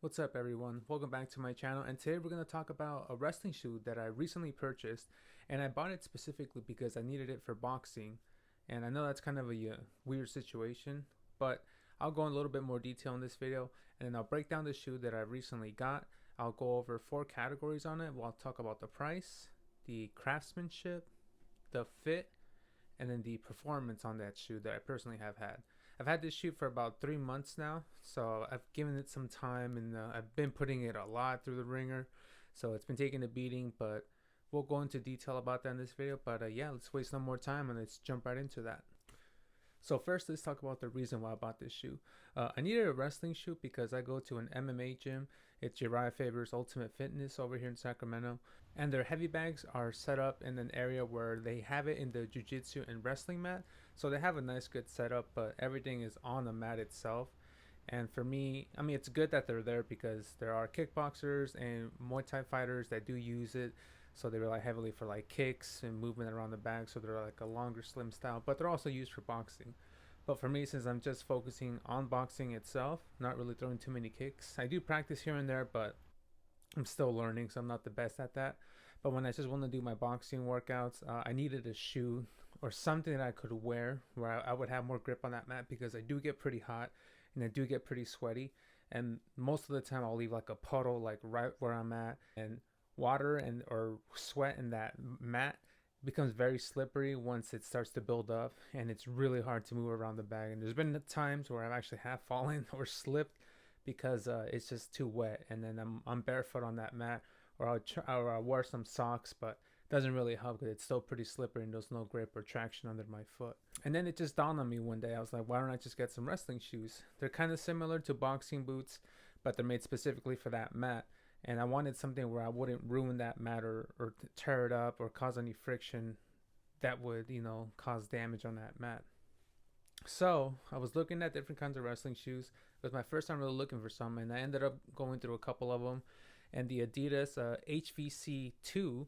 What's up everyone, welcome back to my channel, and today we're going to talk about a wrestling shoe that I recently purchased, and I bought it specifically because I needed it for boxing. And I know that's kind of a weird situation, but I'll go in a little bit more detail in this video, and then I'll break down the shoe that I recently got. I'll go over 4 categories on it. I'll talk about the price, the craftsmanship, the fit, and then the performance on that shoe that I personally have had. I've had this shoe for about 3 months now, so I've given it some time, and I've been putting it a lot through the ringer, so it's been taking a beating, but we'll go into detail about that in this video. But yeah, let's waste no more time and let's jump right into that. So first, let's talk about the reason why I bought this shoe. I needed a wrestling shoe because I go to an MMA gym. It's Uriah Faber's Ultimate Fitness over here in Sacramento. And their heavy bags are set up in an area where they have it in the jiu-jitsu and wrestling mat. So they have a nice good setup, but everything is on the mat itself. And for me, I mean, it's good that they're there because there are kickboxers and Muay Thai fighters that do use it. So they rely heavily for like kicks and movement around the bag. So they're like a longer, slim style, but they're also used for boxing. But for me, since I'm just focusing on boxing itself, not really throwing too many kicks, I do practice here and there, but I'm still learning, so I'm not the best at that. But when I just want to do my boxing workouts, I needed a shoe or something that I could wear where I would have more grip on that mat, because I do get pretty hot and I do get pretty sweaty. And most of the time I'll leave like a puddle like right where I'm at, and water and or sweat in that mat becomes very slippery once it starts to build up, and it's really hard to move around the bag. And there's been times where I've actually have fallen or slipped because it's just too wet, and then I'm barefoot on that mat, or I'll wear some socks, but it doesn't really help because it's still pretty slippery and there's no grip or traction under my foot. And then it just dawned on me one day, I was like, why don't I just get some wrestling shoes? They're kind of similar to boxing boots, but they're made specifically for that mat, and I wanted something where I wouldn't ruin that mat or tear it up or cause any friction that would, cause damage on that mat. So I was looking at different kinds of wrestling shoes. It was my first time really looking for some, and I ended up going through a couple of them. And the Adidas HVC 2,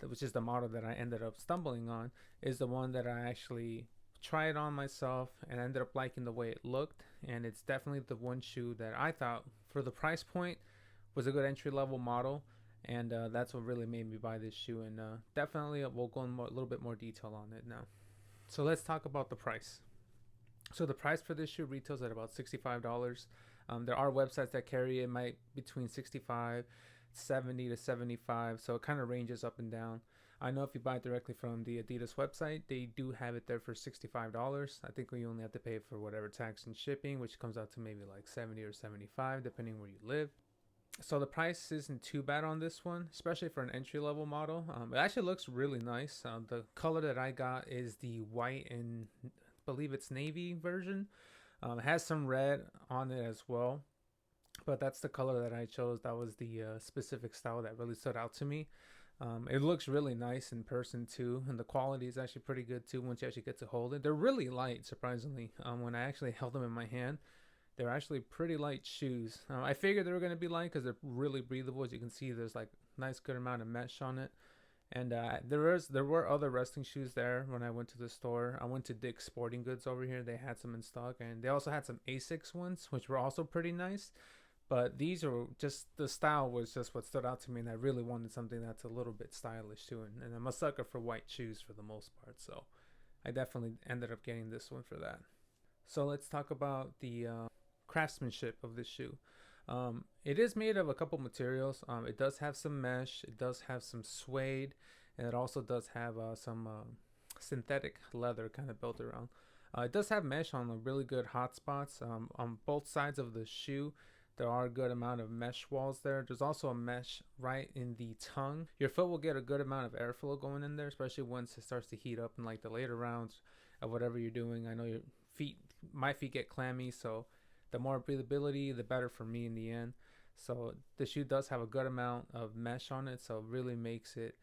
which is the model that I ended up stumbling on, is the one that I actually tried on myself and I ended up liking the way it looked. And it's definitely the one shoe that I thought, for the price point, was a good entry level model. And that's what really made me buy this shoe. And definitely we'll go in a little bit more detail on it now. So let's talk about the price. So the price for this shoe retails at about $65. There are websites that carry it between 65, 70 to 75. So it kind of ranges up and down. I know if you buy it directly from the Adidas website, they do have it there for $65. I think we only have to pay for whatever tax and shipping, which comes out to maybe like 70 or 75, depending where you live. So the price isn't too bad on this one, especially for an entry level model. It actually looks really nice. The color that I got is the white and believe it's navy version. It has some red on it as well, but that's the color that I chose. That was the specific style that really stood out to me. It looks really nice in person too, and the quality is actually pretty good too once you actually get to hold it. They're really light, surprisingly. When I actually held them in my hand, they're actually pretty light shoes. I figured they were going to be light because they're really breathable. As you can see, there's like nice good amount of mesh on it. And there were other wrestling shoes there when I went to the store. I went to Dick's Sporting Goods over here. They had some in stock, and they also had some Asics ones, which were also pretty nice. But these are just, the style was just what stood out to me, and I really wanted something that's a little bit stylish too. And I'm a sucker for white shoes for the most part, so I definitely ended up getting this one for that. So let's talk about the craftsmanship of this shoe. It is made of a couple materials. It does have some mesh, it does have some suede, and it also does have some synthetic leather kind of built around. It does have mesh on the really good hot spots. On both sides of the shoe, there are a good amount of mesh walls there. There's also a mesh right in the tongue. Your foot will get a good amount of airflow going in there, especially once it starts to heat up in like the later rounds of whatever you're doing. I know my feet get clammy, so the more breathability, the better for me in the end. So the shoe does have a good amount of mesh on it, so it really makes it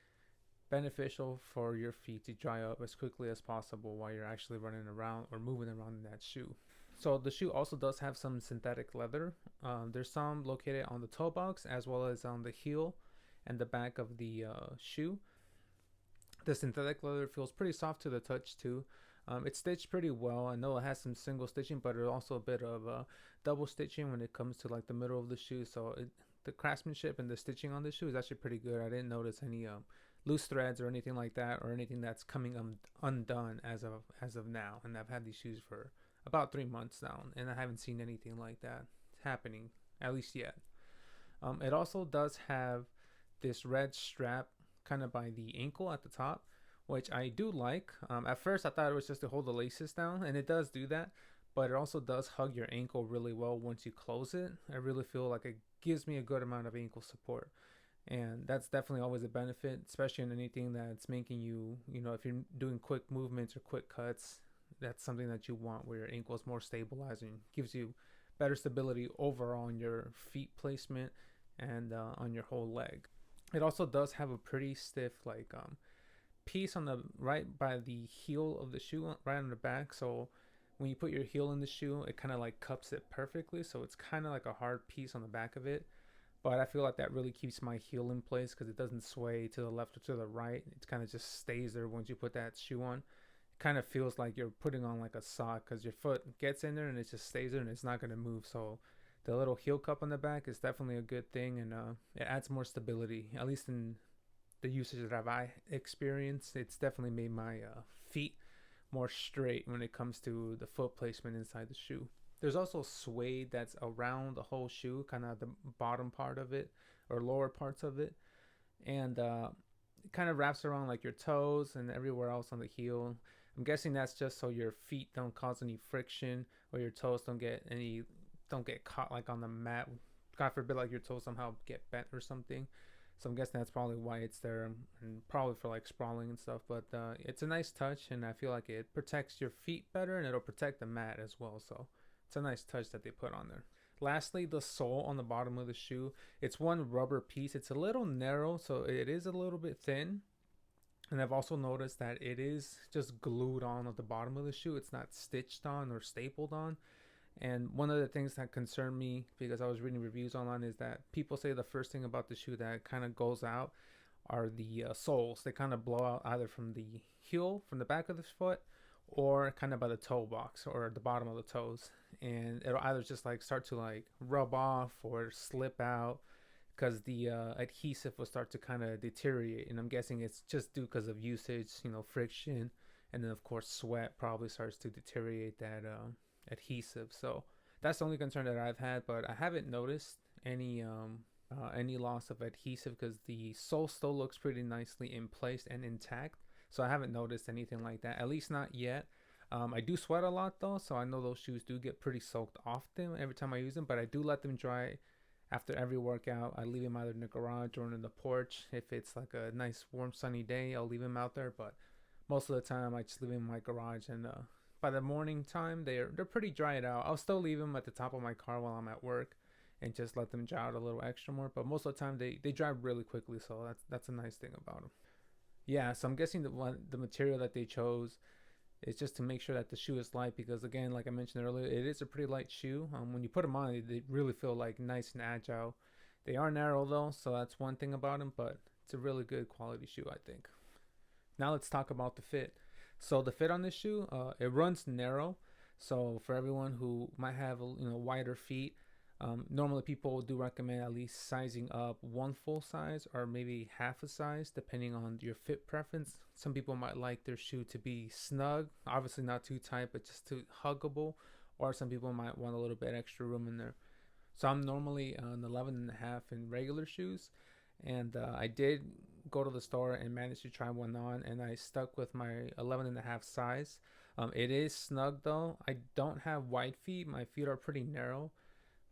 beneficial for your feet to dry up as quickly as possible while you're actually running around or moving around in that shoe. So the shoe also does have some synthetic leather. There's some located on the toe box as well as on the heel and the back of the shoe. The synthetic leather feels pretty soft to the touch too. It's stitched pretty well. I know it has some single stitching, but there's also a bit of double stitching when it comes to like the middle of the shoe. So the craftsmanship and the stitching on the shoe is actually pretty good. I didn't notice any loose threads or anything like that, or anything that's coming undone as of now. And I've had these shoes for about 3 months now, and I haven't seen anything like that happening, at least yet. It also does have this red strap kind of by the ankle at the top, which I do like. At first, I thought it was just to hold the laces down, and it does do that, but it also does hug your ankle really well once you close it. I really feel like it gives me a good amount of ankle support, and that's definitely always a benefit, especially in anything that's making you, if you're doing quick movements or quick cuts, that's something that you want, where your ankle is more stabilized and gives you better stability overall on your feet placement and on your whole leg. It also does have a pretty stiff piece on the right by the heel of the shoe, right on the back. So when you put your heel in the shoe, it kind of like cups it perfectly. So it's kind of like a hard piece on the back of it. But I feel like that really keeps my heel in place because it doesn't sway to the left or to the right. It kind of just stays there once you put that shoe on. It kind of feels like you're putting on like a sock because your foot gets in there and it just stays there and it's not going to move. So the little heel cup on the back is definitely a good thing, and it adds more stability, at least in the usage that I've experienced. It's definitely made my feet more straight when it comes to the foot placement inside the shoe. There's also suede that's around the whole shoe, kind of the bottom part of it or lower parts of it, and it kind of wraps around like your toes and everywhere else on the heel. I'm guessing that's just so your feet don't cause any friction, or your toes don't get caught like on the mat. God forbid, like your toes somehow get bent or something. So I'm guessing that's probably why it's there, and probably for like sprawling and stuff. But it's a nice touch, and I feel like it protects your feet better, and it'll protect the mat as well. So it's a nice touch that they put on there. Lastly, the sole on the bottom of the shoe. It's one rubber piece. It's a little narrow, so it is a little bit thin. And I've also noticed that it is just glued on at the bottom of the shoe. It's not stitched on or stapled on. And one of the things that concerned me, because I was reading reviews online, is that people say the first thing about the shoe that kind of goes out are the soles. They kind of blow out either from the heel, from the back of the foot, or kind of by the toe box or the bottom of the toes. And it'll either just like start to like rub off or slip out because the adhesive will start to kind of deteriorate. And I'm guessing it's just due because of usage, friction. And then of course sweat probably starts to deteriorate that adhesive. So that's the only concern that I've had, but I haven't noticed any loss of adhesive because the sole still looks pretty nicely in place and intact. So I haven't noticed anything like that, at least not yet. I do sweat a lot though, so I know those shoes do get pretty soaked often every time I use them, but I do let them dry after every workout. I leave them either in the garage or on the porch. If it's like a nice warm sunny day, I'll leave them out there, but most of the time I just leave them in my garage, and by the morning time they're pretty dried out. I'll still leave them at the top of my car while I'm at work and just let them dry out a little extra more, but most of the time they dry really quickly, so that's a nice thing about them. Yeah, so I'm guessing the material that they chose is just to make sure that the shoe is light, because again, like I mentioned earlier, it is a pretty light shoe. When you put them on, they really feel like nice and agile. They are narrow though, so that's one thing about them, but it's a really good quality shoe, I think. Now let's talk about the fit. So the fit on this shoe, it runs narrow. So for everyone who might have wider feet, normally people do recommend at least sizing up one full size or maybe half a size depending on your fit preference. Some people might like their shoe to be snug, obviously not too tight, but just too huggable, or some people might want a little bit extra room in there. So I'm normally an 11.5 in regular shoes, and I did go to the store and managed to try one on, and I stuck with my 11.5 size. It is snug though. I don't have wide feet. My feet are pretty narrow,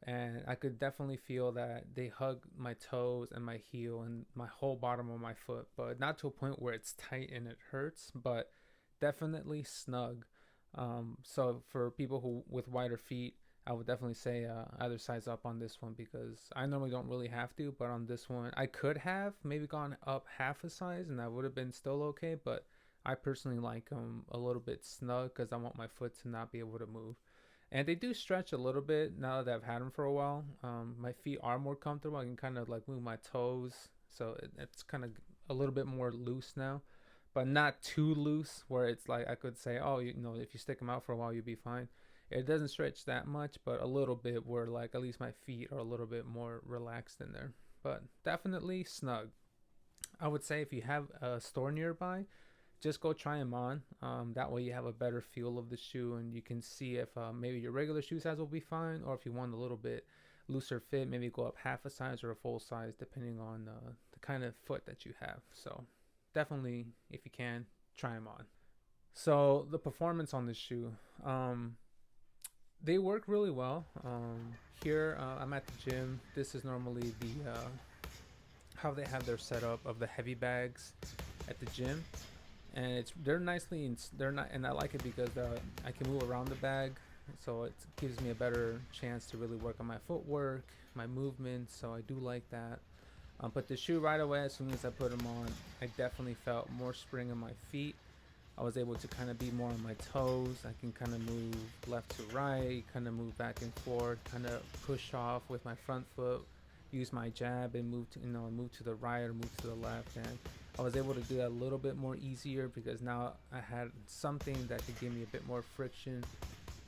and I could definitely feel that they hug my toes and my heel and my whole bottom of my foot, but not to a point where it's tight and it hurts, but definitely snug. So for people who with wider feet, I would definitely say either size up on this one, because I normally don't really have to, but on this one I could have maybe gone up half a size and that would have been still okay, but I personally like them a little bit snug because I want my foot to not be able to move. And they do stretch a little bit now that I've had them for a while. My feet are more comfortable. I can kind of like move my toes, so it's kind of a little bit more loose now. but not too loose where it's like I could say, oh, if you stick them out for a while, you'll be fine. It doesn't stretch that much, but a little bit where like at least my feet are a little bit more relaxed in there. But definitely snug. I would say if you have a store nearby, just go try them on. That way you have a better feel of the shoe and you can see if maybe your regular shoe size will be fine, or if you want a little bit looser fit, maybe go up half a size or a full size depending on the kind of foot that you have. So definitely, if you can, try them on. So the performance on this shoe, they work really well. Here I'm at the gym. This is normally the how they have their setup of the heavy bags at the gym, and they're not, and I like it because I can move around the bag, so it gives me a better chance to really work on my footwork, my movement. So I do like that. But the shoe right away, as soon as I put them on, I definitely felt more spring in my feet. I was able to kind of be more on my toes. I can kind of move left to right, kind of move back and forth, kind of push off with my front foot, use my jab and move to the right or move to the left. And I was able to do that a little bit more easier because now I had something that could give me a bit more friction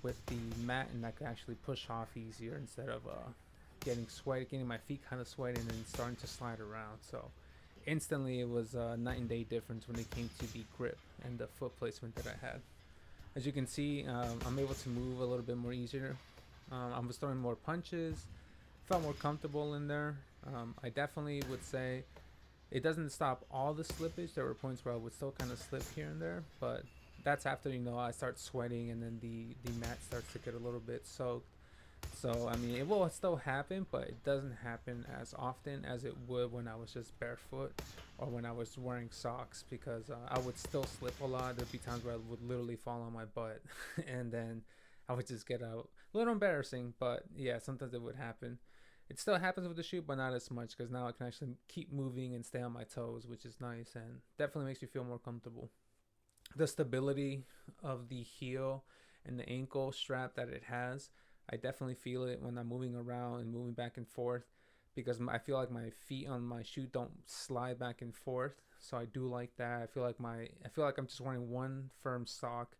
with the mat, and I could actually push off easier instead of getting my feet kind of sweaty and then starting to slide around. So instantly it was a night and day difference when it came to the grip and the foot placement that I had. As you can see, I'm able to move a little bit more easier. I was throwing more punches, felt more comfortable in there. I definitely would say it doesn't stop all the slippage. There were points where I would still kind of slip here and there, but that's after I start sweating and then the mat starts to get a little bit soaked. So I mean, it will still happen, but it doesn't happen as often as it would when I was just barefoot or when I was wearing socks, because I would still slip a lot. There'd be times where I would literally fall on my butt and then I would just get out. A little embarrassing, but yeah, sometimes it would happen. It still happens with the shoe, but not as much, because now I can actually keep moving and stay on my toes, which is nice and definitely makes me feel more comfortable. The stability of the heel and the ankle strap that it has, I definitely feel it when I'm moving around and moving back and forth, because I feel like my feet on my shoe don't slide back and forth. So I do like that. I feel like I'm just wearing one firm sock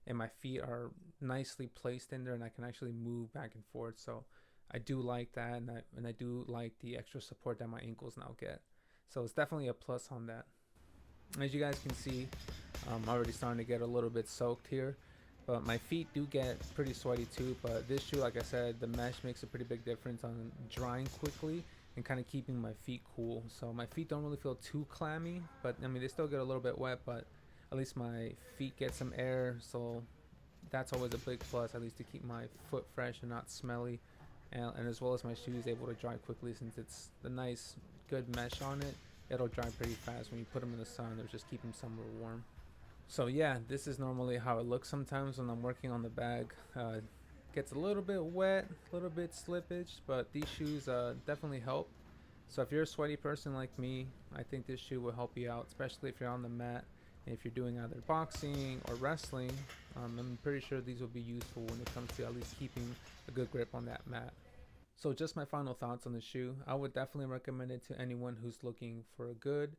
and my feet are nicely placed in there and I can actually move back and forth. So I do like that, and I do like the extra support that my ankles now get. So it's definitely a plus on that. As you guys can see, I'm already starting to get a little bit soaked here, but my feet do get pretty sweaty too. But this shoe, like I said, the mesh makes a pretty big difference on drying quickly and kind of keeping my feet cool. So my feet don't really feel too clammy, but I mean, they still get a little bit wet, but at least my feet get some air. So that's always a big plus, at least to keep my foot fresh and not smelly. And as well as my shoes able to dry quickly, since it's the nice good mesh on it. It'll dry pretty fast when you put them in the sun. It'll just keep them somewhere warm. So yeah, this is normally how it looks sometimes when I'm working on the bag. Gets a little bit wet, a little bit slippage, but these shoes definitely help. So if you're a sweaty person like me, I think this shoe will help you out, especially if you're on the mat and if you're doing either boxing or wrestling. I'm pretty sure these will be useful when it comes to at least keeping a good grip on that mat. So just my final thoughts on the shoe. I would definitely recommend it to anyone who's looking for a good,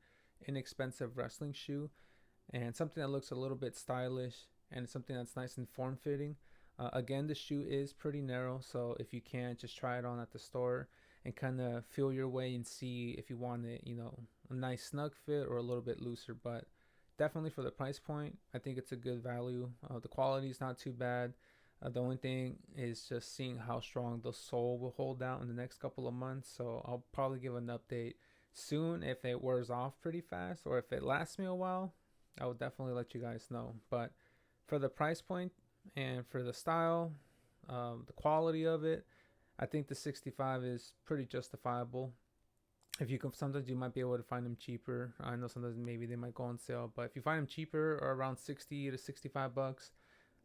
inexpensive wrestling shoe and something that looks a little bit stylish and something that's nice and form-fitting. Again, the shoe is pretty narrow, so if you can, just try it on at the store and kind of feel your way and see if you want it, a nice snug fit or a little bit looser. But definitely for the price point, I think it's a good value. The quality is not too bad. The only thing is just seeing how strong the sole will hold out in the next couple of months. So I'll probably give an update soon if it wears off pretty fast, or if it lasts me a while. I will definitely let you guys know. But for the price point and for the style, the quality of it, I think the 65 is pretty justifiable. If you can, sometimes you might be able to find them cheaper. I know sometimes maybe they might go on sale, but if you find them cheaper or around 60 to 65 bucks,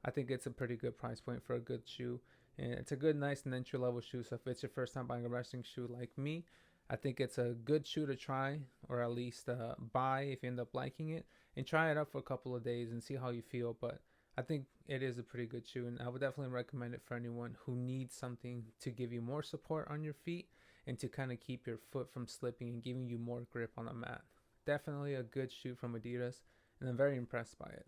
I think it's a pretty good price point for a good shoe. And it's a good, nice and entry level shoe. So if it's your first time buying a wrestling shoe like me, I think it's a good shoe to try, or at least buy if you end up liking it, and try it out for a couple of days and see how you feel. But I think it is a pretty good shoe, and I would definitely recommend it for anyone who needs something to give you more support on your feet and to kind of keep your foot from slipping and giving you more grip on the mat. Definitely a good shoe from Adidas, and I'm very impressed by it.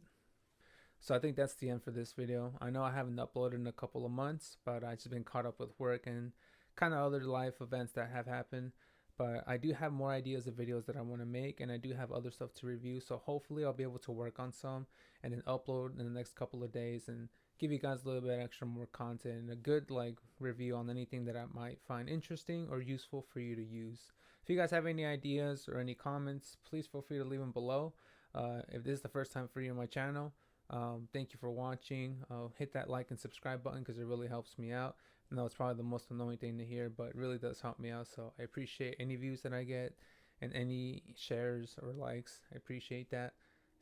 So I think that's the end for this video. I know I haven't uploaded in a couple of months, but I've just been caught up with work and kind of other life events that have happened. But I do have more ideas of videos that I want to make, and I do have other stuff to review. So hopefully I'll be able to work on some and then upload in the next couple of days and give you guys a little bit extra more content and a good like review on anything that I might find interesting or useful for you to use. If you guys have any ideas or any comments, please feel free to leave them below. If this is the first time for you on my channel, thank you for watching. Hit that like and subscribe button because it really helps me out. I know it's probably the most annoying thing to hear, but it really does help me out. So I appreciate any views that I get and any shares or likes. I appreciate that.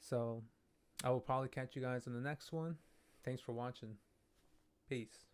So I will probably catch you guys in the next one. Thanks for watching. Peace.